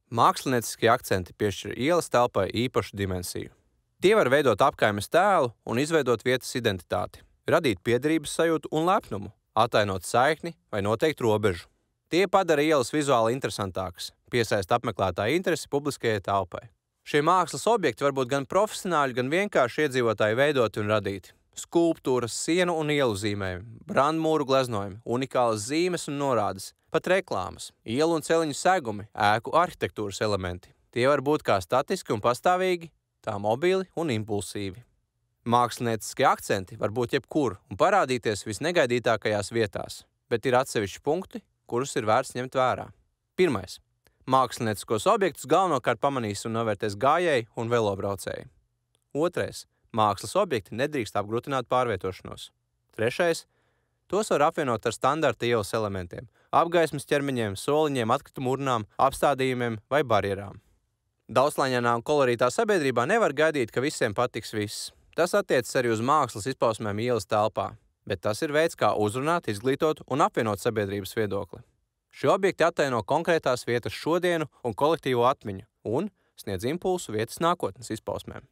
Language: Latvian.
Mākslinieciskie akcenti piešķir ielas telpai īpašu dimensiju. Tie var veidot apkaimes tēlu un izveidot vietas identitāti, radīt piederības sajūtu un lepnumu, atainot saikni vai noteikt robežu. Tie padara ielas vizuāli interesantākas, piesaista apmeklētāju interesi publiskajai telpai. Šie mākslas objekti var būt gan profesionāļi, gan vienkārši iedzīvotāji veidoti un radīti. Skulptūras, sienu un ielu zīmējumi, brandmūru gleznojumi, unikālas zīmes un norādes, pat reklāmas, ielu un celiņu segumi, ēku arhitektūras elementi. Tie var būt kā statiski un pastāvīgi, tā mobili un impulsīvi. Mākslinieciskie akcenti var būt jebkur un parādīties visnegaidītākajās vietās, bet ir atsevišķi punkti, kurus ir vērts ņemt vērā. Pirmais. Mākslinieciskos objektus galvenokārt pamanīs un novērtēs gājēji un velobraucēji. Otrais. Mākslas objekti nedrīkst apgrūtināt pārvietošanos. Trešais. Tos var apvienot ar standarta ielas elementiem, apgaismas ķermeņiem, soliņiem, atkritumu urnām, apstādījumiem vai barjerām. Daudzslāņainā un kolorītā sabiedrībā nevar gaidīt, ka visiem patiks viss. Tas attiecas arī uz mākslas izpausmēm ielas telpā, bet tas ir veids, kā uzrunāt, izglītot un apvienot sabiedrības viedokli. Šie objekti attaino konkrētās vietas šodienu un kolektīvo atmiņu un sniedz impulsu vietas nākotnes izpausmēm.